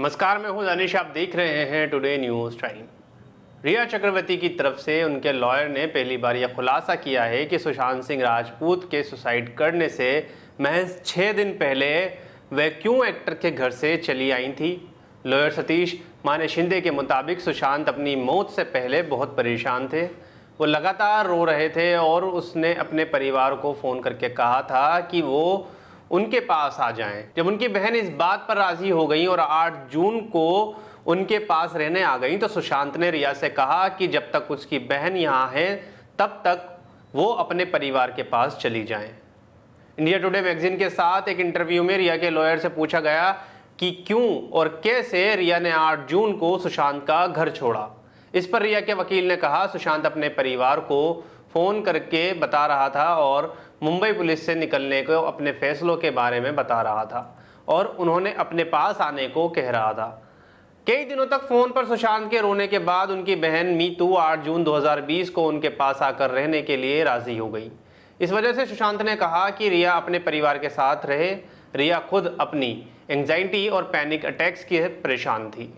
नमस्कार, मैं हूं दानिश। आप देख रहे हैं टुडे न्यूज़ टाइम। रिया चक्रवर्ती की तरफ से उनके लॉयर ने पहली बार यह खुलासा किया है कि सुशांत सिंह राजपूत के सुसाइड करने से महज 6 दिन पहले वह क्यों एक्टर के घर से चली आई थी। लॉयर सतीश माने शिंदे के मुताबिक सुशांत अपनी मौत से पहले बहुत परेशान थे। वो लगातार रो रहे थे और उसने अपने परिवार को फ़ोन करके कहा था कि वो उनके पास आ जाएं। जब उनकी बहन इस बात पर राज़ी हो गई और 8 जून को उनके पास रहने आ गई तो सुशांत ने रिया से कहा कि जब तक उसकी बहन यहाँ है तब तक वो अपने परिवार के पास चली जाएं। इंडिया टुडे मैगजीन के साथ एक इंटरव्यू में रिया के लॉयर से पूछा गया कि क्यों और कैसे रिया ने 8 जून को सुशांत का घर छोड़ा। इस पर रिया के वकील ने कहा सुशांत अपने परिवार को फ़ोन करके बता रहा था और मुंबई पुलिस से निकलने को अपने फैसलों के बारे में बता रहा था और उन्होंने अपने पास आने को कह रहा था। कई दिनों तक फ़ोन पर सुशांत के रोने के बाद उनकी बहन मीतू 8 जून 2020 को उनके पास आकर रहने के लिए राज़ी हो गई। इस वजह से सुशांत ने कहा कि रिया अपने परिवार के साथ रहे। रिया खुद अपनी एंग्जाइटी और पैनिक अटैक्स की परेशान थी।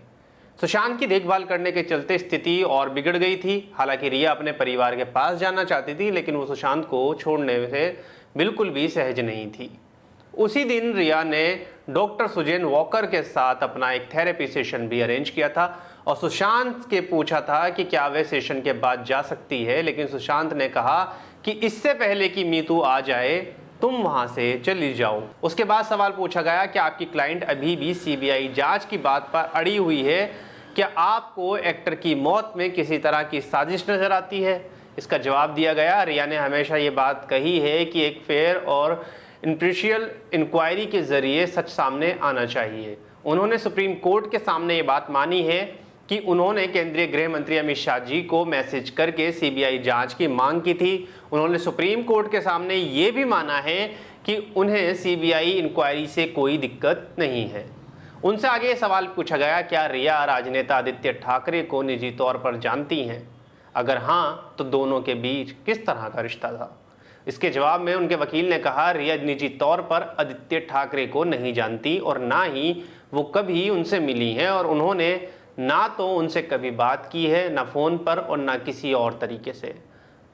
सुशांत की देखभाल करने के चलते स्थिति और बिगड़ गई थी। हालांकि रिया अपने परिवार के पास जाना चाहती थी, लेकिन वो सुशांत को छोड़ने से बिल्कुल भी सहज नहीं थी। उसी दिन रिया ने डॉक्टर सुजैन वॉकर के साथ अपना एक थेरेपी सेशन भी अरेंज किया था और सुशांत के पूछा था कि क्या वे सेशन के बाद जा सकती है, लेकिन सुशांत ने कहा कि इससे पहले कि मीतू आ जाए तुम वहां से चली जाओ। उसके बाद सवाल पूछा गया कि आपकी क्लाइंट अभी भी सीबीआई जांच की बात पर अड़ी हुई है, क्या आपको एक्टर की मौत में किसी तरह की साजिश नजर आती है। इसका जवाब दिया गया रिया ने हमेशा ये बात कही है कि एक फेयर और इम्पार्शियल इंक्वायरी के जरिए सच सामने आना चाहिए। उन्होंने सुप्रीम कोर्ट के सामने ये बात मानी है कि उन्होंने केंद्रीय गृह मंत्री अमित शाह जी को मैसेज करके सीबीआई जांच की मांग की थी। उन्होंने सुप्रीम कोर्ट के सामने ये भी माना है कि उन्हें सीबीआई इंक्वायरी से कोई दिक्कत नहीं है। उनसे आगे सवाल पूछा गया, क्या रिया राजनेता आदित्य ठाकरे को निजी तौर पर जानती हैं? अगर हाँ, तो दोनों के बीच किस तरह का रिश्ता था। इसके जवाब में उनके वकील ने कहा रिया निजी तौर पर आदित्य ठाकरे को नहीं जानती और ना ही वो कभी उनसे मिली हैं और उन्होंने ना तो उनसे कभी बात की है, ना फ़ोन पर और ना किसी और तरीके से।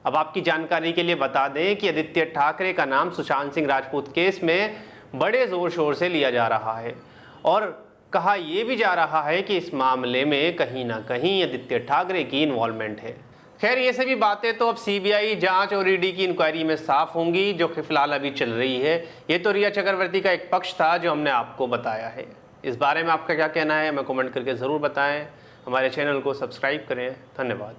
अब आपकी जानकारी के लिए बता दें कि आदित्य ठाकरे का नाम सुशांत सिंह राजपूत केस में बड़े ज़ोर शोर से लिया जा रहा है और कहा यह भी जा रहा है कि इस मामले में कहीं ना कहीं आदित्य ठाकरे की इन्वॉल्वमेंट है। खैर, ये सभी बातें तो अब सीबीआई जांच और ईडी की इंक्वायरी में साफ होंगी, जो कि फिलहाल अभी चल रही है। ये तो रिया चक्रवर्ती का एक पक्ष था जो हमने आपको बताया है। इस बारे में आपका क्या कहना है हमें कमेंट करके ज़रूर बताएं। हमारे चैनल को सब्सक्राइब करें। धन्यवाद।